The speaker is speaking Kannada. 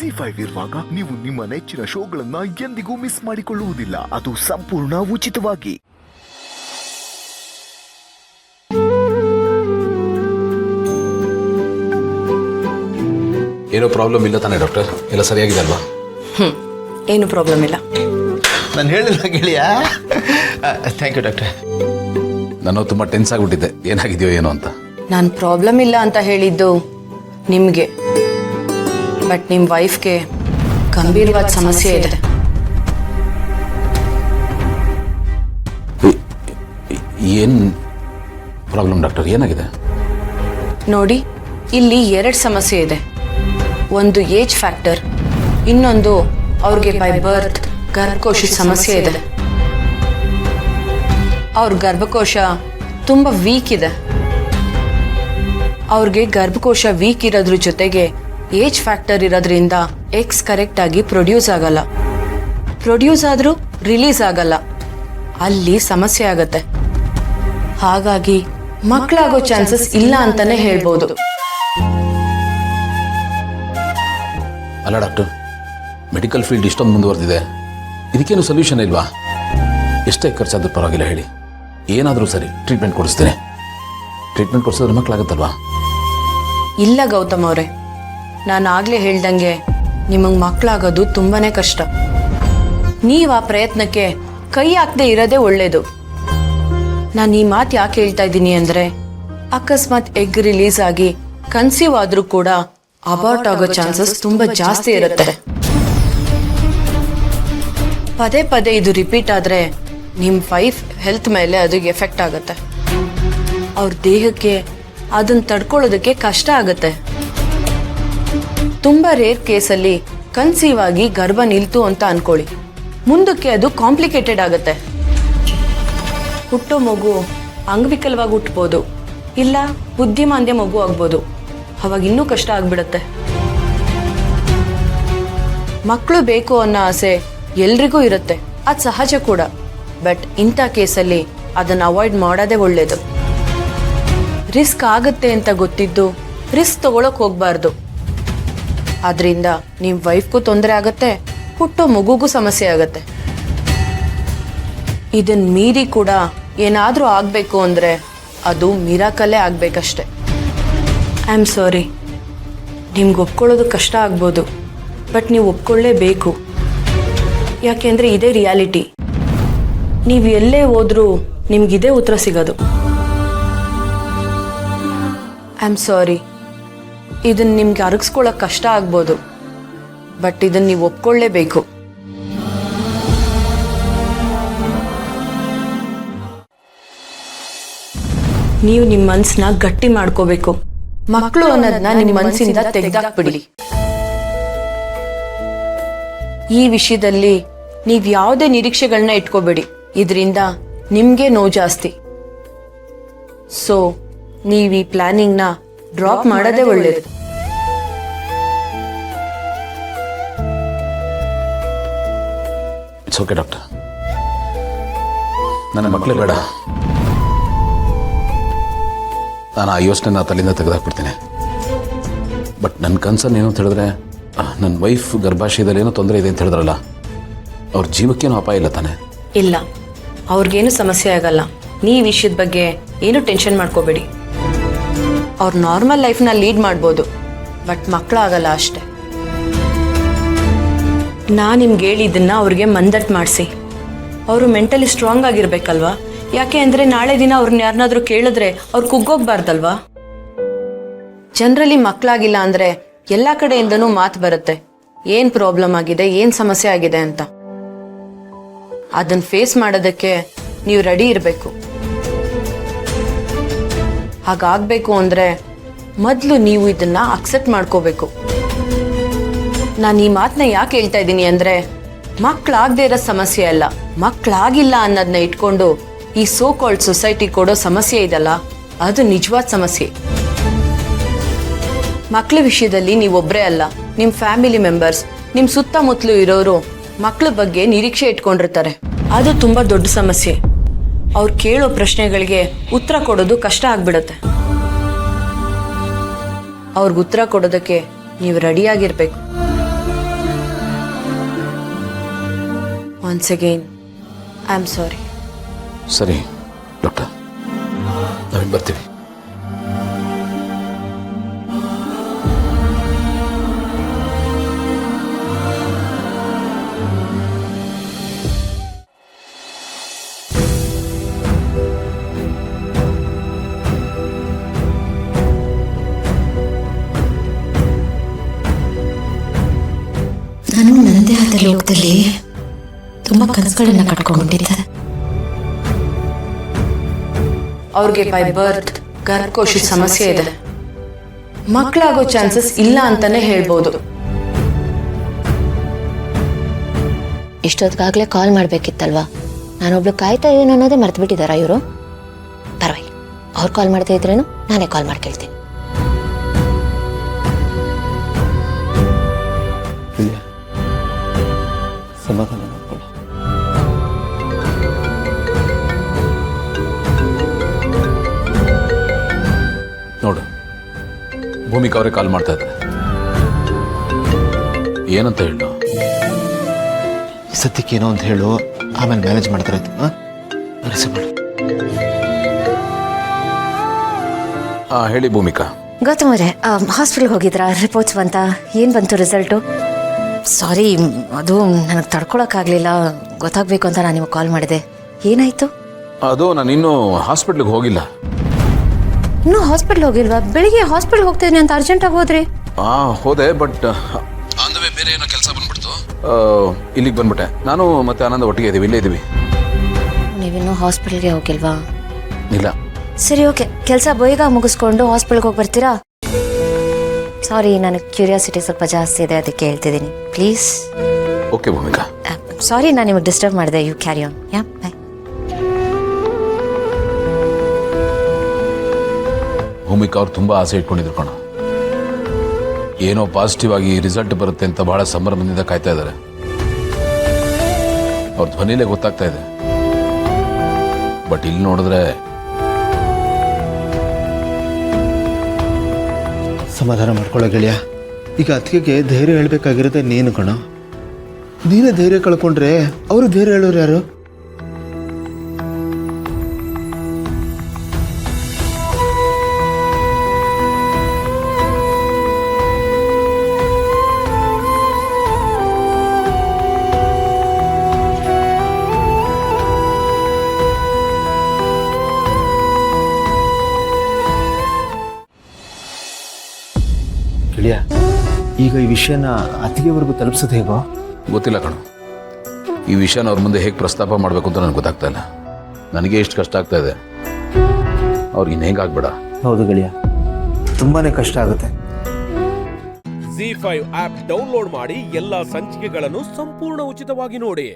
ZEE5 ಇರುವಾಗ ನೀವು ನಿಮ್ಮ ನೆಚ್ಚಿನ ಶೋಗಳನ್ನ ಎಂದಿಗೂ ಮಿಸ್ ಮಾಡಿಕೊಳ್ಳುವುದಿಲ್ಲ. ಅದು ಸಂಪೂರ್ಣ ಉಚಿತವಾಗಿ. ಏನೋ ಪ್ರಾಬ್ಲಮ್ ಇಲ್ಲ ತಾನೇ ಡಾಕ್ಟರ್? ಎಲ್ಲ ಸರಿಯಾಗಿದೆ ಅಲ್ವಾ? ಏನು ಪ್ರಾಬ್ಲಮ್ ಇಲ್ಲ. ನಾನು ಹೇಳಿಲ್ಲ ಗೆಳೆಯ. Thank you doctor. ನಾನು ತುಂಬ ಟೆನ್ಸ್ ಆಗಿಬಿಟ್ಟಿದ್ದೆ, ಏನಾಗಿದೆಯೋ ಏನೋ ಅಂತ. ನಾನು ಪ್ರಾಬ್ಲಮ್ ಇಲ್ಲ ಅಂತ ಹೇಳಿದ್ದು ನಿಮಗೆ, ಬಟ್ ನಿಮ್ಮ ವೈಫ್ಗೆ ಗಂಭೀರವಾದ ಸಮಸ್ಯೆ ಇದೆ. ಏನು ಪ್ರಾಬ್ಲಮ್ ಡಾಕ್ಟರ್? ಏನಾಗಿದೆ? ನೋಡಿ, ಇಲ್ಲಿ 2 ಸಮಸ್ಯೆ ಇದೆ. ಒಂದು ಏಜ್ ಫ್ಯಾಕ್ಟರ್, ಇನ್ನೊಂದು ಅವ್ರಿಗೆ ಬೈ ಬರ್ತ್ ಗರ್ಭಕೋಶದ ಸಮಸ್ಯೆ ಇದೆ. ಅವ್ರ ಗರ್ಭಕೋಶ ತುಂಬ ವೀಕ್ ಇದೆ. ಅವ್ರಿಗೆ ಗರ್ಭಕೋಶ ವೀಕ್ ಇರೋದ್ರ ಜೊತೆಗೆ ಏಜ್ ಫ್ಯಾಕ್ಟರ್ ಇರೋದ್ರಿಂದ ಎಕ್ಸ್ ಕರೆಕ್ಟ್ ಆಗಿ ಪ್ರೊಡ್ಯೂಸ್ ಆಗಲ್ಲ. ಪ್ರೊಡ್ಯೂಸ್ ಆದರೂ ರಿಲೀಸ್ ಆಗಲ್ಲ. ಅಲ್ಲಿ ಸಮಸ್ಯೆ ಆಗತ್ತೆ. ಹಾಗಾಗಿ ಮಕ್ಕಳಾಗೋ ಚಾನ್ಸಸ್ ಇಲ್ಲ ಅಂತಾನೆ ಹೇಳ್ಬೋದು. ಅಲ್ಲ ಡಾಕ್ಟರ್, ಮೆಡಿಕಲ್ ಫೀಲ್ಡ್ ಇಷ್ಟೊಂದು ಮುಂದುವರೆದಿದೆ, ಇದಕ್ಕೇನು ಸೊಲ್ಯೂಷನ್ ಇಲ್ವಾ? ಎಷ್ಟೇ ಖರ್ಚಾದ್ರೂ ಪರವಾಗಿಲ್ಲ, ಹೇಳಿ, ಏನಾದರೂ ಸರಿ ಟ್ರೀಟ್ಮೆಂಟ್ ಕೊಡಿಸ್ತೇನೆ. ಟ್ರೀಟ್ಮೆಂಟ್ ಕೊಡಿಸಿದ್ರೆ ಮಕ್ಕಳಾಗತ್ತಲ್ವಾ? ಇಲ್ಲ ಗೌತಮ್ ಅವರೇ, ನಾನು ಆಗಲೇ ಹೇಳ್ದಂಗೆ ನಿಮಗೆ ಮಕ್ಕಳಾಗೋದು ತುಂಬಾನೇ ಕಷ್ಟ. ನೀವು ಆ ಪ್ರಯತ್ನಕ್ಕೆ ಕೈ ಹಾಕದೆ ಇರೋದೇ ಒಳ್ಳೇದು. ನಾನು ಈ ಮಾತು ಯಾಕೆ ಹೇಳ್ತಾ ಇದ್ದೀನಿ ಅಂದರೆ, ಅಕಸ್ಮಾತ್ ಎಗ್ ರಿಲೀಸ್ ಆಗಿ ಕನ್ಸೀವ್ ಆದರೂ ಕೂಡ ಅಬಾರ್ಟ್ ಆಗೋ ಚಾನ್ಸಸ್ ತುಂಬ ಜಾಸ್ತಿ ಇರುತ್ತೆ. ಪದೇ ಪದೇ ಇದು ರಿಪೀಟ್ ಆದರೆ ನಿಮ್ಮ ವೈಫ್ ಹೆಲ್ತ್ ಮೇಲೆ ಅದು ಎಫೆಕ್ಟ್ ಆಗುತ್ತೆ. ಅವ್ರ ದೇಹಕ್ಕೆ ಅದನ್ನು ತಡ್ಕೊಳ್ಳೋದಕ್ಕೆ ಕಷ್ಟ ಆಗುತ್ತೆ. ತುಂಬ ರೇರ್ ಕೇಸಲ್ಲಿ ಕನ್ಸೀವ್ ಆಗಿ ಗರ್ಭ ನಿಲ್ತು ಅಂತ ಅನ್ಕೊಳ್ಳಿ, ಮುಂದಕ್ಕೆ ಅದು ಕಾಂಪ್ಲಿಕೇಟೆಡ್ ಆಗುತ್ತೆ. ಹುಟ್ಟೋ ಮಗು ಅಂಗವಿಕಲವಾಗಿ ಹುಟ್ಟಬಹುದು, ಇಲ್ಲ ಬುದ್ಧಿಮಾಂದ್ಯ ಮಗು ಆಗ್ಬೋದು. ಅವಾಗ ಇನ್ನೂ ಕಷ್ಟ ಆಗ್ಬಿಡತ್ತೆ. ಮಕ್ಕಳು ಬೇಕು ಅನ್ನೋ ಆಸೆ ಎಲ್ರಿಗೂ ಇರುತ್ತೆ, ಅದು ಸಹಜ ಕೂಡ. ಬಟ್ ಇಂಥ ಕೇಸಲ್ಲಿ ಅದನ್ನು ಅವಾಯ್ಡ್ ಮಾಡೋದೇ ಒಳ್ಳೇದು. ರಿಸ್ಕ್ ಆಗುತ್ತೆ ಅಂತ ಗೊತ್ತಿದ್ದು ರಿಸ್ಕ್ ತಗೊಳಕ್ ಹೋಗ್ಬಾರ್ದು. ಆದ್ರಿಂದ ನಿಮ್ಮ ವೈಫ್ಗೂ ತೊಂದರೆ ಆಗತ್ತೆ, ಹುಟ್ಟೋ ಮಗುಗೂ ಸಮಸ್ಯೆ ಆಗತ್ತೆ. ಇದನ್ನ ಮೀರಿ ಕೂಡ ಏನಾದರೂ ಆಗಬೇಕು ಅಂದರೆ ಅದು ಮಿರಾಕಲ್ಲೇ ಆಗಬೇಕಷ್ಟೆ. ಐ ಆಮ್ ಸಾರಿ, ನಿಮ್ಗೆ ಒಪ್ಕೊಳ್ಳೋದು ಕಷ್ಟ ಆಗ್ಬೋದು, ಬಟ್ ನೀವು ಒಪ್ಕೊಳ್ಳೇಬೇಕು. ಯಾಕೆಂದರೆ ಇದೇ ರಿಯಾಲಿಟಿ. ನೀವು ಎಲ್ಲೇ ಹೋದ್ರೂ ನಿಮ್ಗಿದೇ ಉತ್ತರ ಸಿಗೋದು. ಐ ಆಮ್ ಸಾರಿ, ಇದನ್ನು ನಿಮ್ಗೆ ಅರಗಿಸ್ಕೊಳ್ಳೋಕೆ ಕಷ್ಟ ಆಗ್ಬೋದು, ಬಟ್ ಇದನ್ನು ನೀವು ಒಪ್ಕೊಳ್ಳೇಬೇಕು. ನೀವು ನಿಮ್ಮ ಮನಸ್ಸನ್ನ ಗಟ್ಟಿ ಮಾಡ್ಕೋಬೇಕು. ಮಕ್ಕಳು ಅನ್ನೋದನ್ನ ನಿಮ್ಮ ಮನಸ್ಸಿಂದ ತೆಗೆದಾಕ್ಬಿಡಿ. ಈ ವಿಷಯದಲ್ಲಿ ನೀವು ಯಾವುದೇ ನಿರೀಕ್ಷೆಗಳನ್ನ ಇಟ್ಕೋಬೇಡಿ. ಇದರಿಂದ ನಿಮಗೆ ನೋವು ಜಾಸ್ತಿ. ಸೊ ನೀವು ಈ ಪ್ಲಾನಿಂಗ್ನ ಡ್ರಾಪ್ ಮಾಡೋದೇ ಒಳ್ಳೇದು. ಇಟ್ಸ್ ಓಕೆ ಡಾಕ್ಟರ್, ನನ್ನ ಮಕ್ಕಳೇ ಬೇಡ. ನಾನು ಆ ಯೋಚನೆ ತಲೆಯಿಂದ ತೆಗೆದಾಕ್ಬಿಡ್ತೀನಿ. ಬಟ್ ನನ್ನ ಕನ್ಸರ್ನ್ ಏನು ಅಂತ ಹೇಳಿದ್ರೆ, ನನ್ನ ವೈಫ್ ಗರ್ಭಾಶಯದಲ್ಲಿ ಏನೋ ತೊಂದರೆ ಇದೆ ಅಂತ ಹೇಳಿದ್ರಲ್ಲ, ಅವ್ರ ಜೀವಕ್ಕೇನು ಅಪಾಯ ಇಲ್ಲ ತಾನೆ? ಇಲ್ಲ, ಅವ್ರಿಗೇನು ಸಮಸ್ಯೆ ಆಗಲ್ಲ. ನೀ ಈ ವಿಷಯದ ಬಗ್ಗೆ ಏನು ಟೆನ್ಷನ್ ಮಾಡ್ಕೋಬೇಡಿ. ಅವ್ರು ನಾರ್ಮಲ್ ಲೈಫ್ನ ಲೀಡ್ ಮಾಡ್ಬೋದು, ಬಟ್ ಮಕ್ಕಳಾಗಲ್ಲ ಅಷ್ಟೆ. ನಾನು ನಿಮ್ಗೆ ಹೇಳಿದ್ದನ್ನ ಅವ್ರಿಗೆ ಮಂದಟ್ ಮಾಡಿಸಿ. ಅವರು ಮೆಂಟಲಿ ಸ್ಟ್ರಾಂಗ್ ಆಗಿರ್ಬೇಕಲ್ವಾ? ಯಾಕೆ ಅಂದರೆ ನಾಳೆ ದಿನ ಅವ್ರನ್ನ ಯಾರನ್ನಾದ್ರೂ ಕೇಳಿದ್ರೆ ಅವ್ರು ಕುಗ್ಗೋಗ್ಬಾರ್ದಲ್ವಾ? ಜನರಲಿ ಮಕ್ಕಳಾಗಿಲ್ಲ ಅಂದರೆ ಎಲ್ಲ ಕಡೆಯಿಂದನೂ ಮಾತು ಬರುತ್ತೆ, ಏನು ಪ್ರಾಬ್ಲಮ್ ಆಗಿದೆ, ಏನು ಸಮಸ್ಯೆ ಆಗಿದೆ ಅಂತ. ಅದನ್ನು ಫೇಸ್ ಮಾಡೋದಕ್ಕೆ ನೀವು ರೆಡಿ ಇರಬೇಕು. ಹಾಗಾಗಬೇಕು ಅಂದರೆ ಮೊದಲು ನೀವು ಇದನ್ನ ಅಕ್ಸೆಪ್ಟ್ ಮಾಡ್ಕೋಬೇಕು. ನಾನು ಈ ಮಾತನ್ನ ಯಾಕೆ ಹೇಳ್ತಾ ಇದ್ದೀನಿ ಅಂದರೆ, ಮಕ್ಕಳಾಗದೇ ಇರೋ ಸಮಸ್ಯೆ ಅಲ್ಲ, ಮಕ್ಕಳಾಗಿಲ್ಲ ಅನ್ನೋದನ್ನ ಇಟ್ಕೊಂಡು ಈ ಸೋ ಕಾಲ್ಡ್ ಸೊಸೈಟಿ ಕೊಡೋ ಸಮಸ್ಯೆ ಇದಲ್ಲ, ಅದು ನಿಜವಾದ ಸಮಸ್ಯೆ. ಮಕ್ಕಳ ವಿಷಯದಲ್ಲಿ ನೀವೊಬ್ಬರೇ ಅಲ್ಲ, ನಿಮ್ಮ ಫ್ಯಾಮಿಲಿ ಮೆಂಬರ್ಸ್, ನಿಮ್ಮ ಸುತ್ತಮುತ್ತಲು ಇರೋರು ಮಕ್ಕಳ ಬಗ್ಗೆ ನಿರೀಕ್ಷೆ ಇಟ್ಕೊಂಡಿರ್ತಾರೆ. ಅದು ತುಂಬ ದೊಡ್ಡ ಸಮಸ್ಯೆ. ಅವ್ರು ಕೇಳೋ ಪ್ರಶ್ನೆಗಳಿಗೆ ಉತ್ತರ ಕೊಡೋದು ಕಷ್ಟ ಆಗ್ಬಿಡುತ್ತೆ. ಅವ್ರಿಗೆ ಉತ್ತರ ಕೊಡೋದಕ್ಕೆ ನೀವು ರೆಡಿಯಾಗಿರ್ಬೇಕು. Once again I am sorry. ಸರಿ ಡಾಕ್ಟರ್, ನಾವಿನ್ನು ಬರ್ತೀವಿ. ನಾನು ನನ್ನದೇ ಆದ ಲೋಕದಲ್ಲಿ ತುಂಬಾ ಕನಸುಗಳನ್ನ ಕಟ್ಕೊಂಡ್ಬಿಟ್ಟಿದ್ದೆ. ಅವ್ರಿಗೆ ಬೈ ಬರ್ತ್ ಗರ್ಭಕೋಶದ ಸಮಸ್ಯೆ ಇದೆ. ಮಕ್ಕಳಾಗೋ ಚಾನ್ಸಸ್ ಇಲ್ಲ ಅಂತಾನೆ ಹೇಳ್ಬೋದು. ಇಷ್ಟೊತ್ತಿಗಾಗಲೇ ಕಾಲ್ ಮಾಡ್ಬೇಕಿತ್ತಲ್ವಾ? ನಾನೊಬ್ಳು ಕಾಯ್ತಾ ಇದ್ದೀನಿ ಅನ್ನೋದೇ ಮರ್ತು ಬಿಟ್ಟಿದ್ದಾರಾ ಇವರು? ಪರವಾಗಿಲ್ಲ, ಅವ್ರು ಕಾಲ್ ಮಾಡ್ತಾ ಇದ್ರೇನು ನಾನೇ ಕಾಲ್ ಮಾಡಿ ಕೇಳ್ತೀನಿ. ಸಮಾಧಾನ ಮಾಡ್ಕೊಳ್ಳ. ನೋಡು, ಭೂಮಿಕಾ ಅವರೇ ಕಾಲ್ ಮಾಡ್ತಾ ಇದ್ದಾರೆ. ಏನಂತ ಹೇಳು? ಸದ್ಯಕ್ಕೆ ಏನೋ ಅಂತ ಹೇಳು, ಆಮೇಲೆ ಮ್ಯಾನೇಜ್ ಮಾಡ್ತಾರೆ. ರಿಸೀವ್ ಮಾಡಿ. ಹೇಳಿ ಭೂಮಿಕಾ. ಗೌತಮ್ ಅವರೇ, ಹಾಸ್ಪಿಟಲ್ಗೆ ಹೋಗಿದ್ರಾ? ರಿಪೋರ್ಟ್ಸ್ ಬಂತ? ಏನು ಬಂತು ರಿಸಲ್ಟು? ಸಾರಿ, ಅದು ನನಗೆ ತಡ್ಕೊಳಕ್ಕಾಗಲಿಲ್ಲ, ಗೊತ್ತಾಗಬೇಕು ಅಂತ ನಾನು ನಿಮಗೆ ಕಾಲ್ ಮಾಡಿದೆ. ಏನಾಯಿತು? ಅದು ನಾನು ಇನ್ನೂ ಹಾಸ್ಪಿಟ್ಲಿಗೆ ಹೋಗಿಲ್ಲ. ಇನ್ನೂ ಹಾಸ್ಪಿಟ್ಲ್ ಹೋಗಿಲ್ವಾ? ಬೆಳಿಗ್ಗೆ ಹಾಸ್ಪಿಟ್ಲ್ಗೆ ಹೋಗ್ತಿದ್ದೀನಿ ಅಂತ ಅರ್ಜೆಂಟಾಗಿ ಹೋದ್ರಿ. ಹೋದೆ, ಬಟ್ ಬೇರೆ ಏನೋ ಕೆಲಸ ಬಂದ್ಬಿಡ್ತು. ಇಲ್ಲಿಗೆ ಬಂದ್ಬಿಟ್ಟೆ. ನಾನು ಮತ್ತೆ ಆನಂದ ಒಟ್ಟಿಗೆ ಇದ್ದೀವಿ, ಇಲ್ಲೇ ಇದ್ದೀವಿ. ನೀವಿನ್ನೂ ಹಾಸ್ಪಿಟ್ಲ್ಗೆ ಹೋಗಿಲ್ವಾ? ಇಲ್ಲ. ಸರಿ, ಓಕೆ. ಕೆಲಸ ಬೇಗ ಮುಗಿಸ್ಕೊಂಡು ಹಾಸ್ಪಿಟ್ಲ್ಗೆ ಹೋಗಿ ಬರ್ತೀರಾ? ಸಾರಿ, ನನಗೆ ಕ್ಯೂರಿಯಾಸಿಟಿ ಸ್ವಲ್ಪ ಜಾಸ್ತಿ ಇದೆ, ಅದಕ್ಕೆ ಹೇಳ್ತಿದ್ದೀನಿ. ಪ್ಲೀಸ್. ಓಕೆ ಭೂಮಿಕಾ. ಸಾರಿ, ನಾನು ನಿಮಗೆ ಡಿಸ್ಟರ್ಬ್ ಮಾಡಿದೆ. You carry on. Yeah, bye. Bhoomika ಅವ್ರು ತುಂಬ ಆಸೆ ಇಟ್ಕೊಂಡಿದ್ರು ಕಣ. ಏನೋ ಪಾಸಿಟಿವ್ ಆಗಿ ರಿಸಲ್ಟ್ ಬರುತ್ತೆ ಅಂತ ಬಹಳ ಸಂಭ್ರಮದಿಂದ ಕಾಯ್ತಾ ಇದ್ದಾರೆ. ಅವ್ರ ಧ್ವನಿಲೇ ಗೊತ್ತಾಗ್ತಾ ಇದೆ. ಬಟ್ ಇಲ್ಲಿ ನೋಡಿದ್ರೆ ಸಮಾಧಾನ ಮಾಡ್ಕೊಳ್ಳೋ ಗೆಳೆಯ. ಈಗ ಅತ್ತಿಗೆಗೆ ಧೈರ್ಯ ಹೇಳ್ಬೇಕಾಗಿರುತ್ತೆ ನೀನು ಕಣೋ. ನೀನೇ ಧೈರ್ಯ ಕಳ್ಕೊಂಡ್ರೆ ಅವರು ಧೈರ್ಯ ಹೇಳೋರು ಯಾರು? ಗೆಳೆಯ, ಈಗ ಈ ವಿಷಯನ ಅತ್ತಿಗೆವರೆಗೂ ತಲುಪಿಸೋದು ಹೇಗೋ ಗೊತ್ತಿಲ್ಲ ಕಣ. ಈ ವಿಷಯನ ಅವ್ರ ಮುಂದೆ ಹೇಗೆ ಪ್ರಸ್ತಾಪ ಮಾಡಬೇಕು ಅಂತ ನನಗೆ ಗೊತ್ತಾಗ್ತಾ ಇಲ್ಲ. ನನಗೆ ಎಷ್ಟು ಕಷ್ಟ ಆಗ್ತಾ ಇದೆ, ಅವ್ರಿಗೆ ಇನ್ನು ಹೇಗಾಗ್ಬೇಡ. ಹೌದು ಗೆಳೆಯ, ತುಂಬಾನೇ ಕಷ್ಟ ಆಗುತ್ತೆ. ZEE5 ಆಪ್ ಡೌನ್ಲೋಡ್ ಮಾಡಿ ಎಲ್ಲಾ ಸಂಚಿಕೆಗಳನ್ನು ಸಂಪೂರ್ಣ ಉಚಿತವಾಗಿ ನೋಡಿ.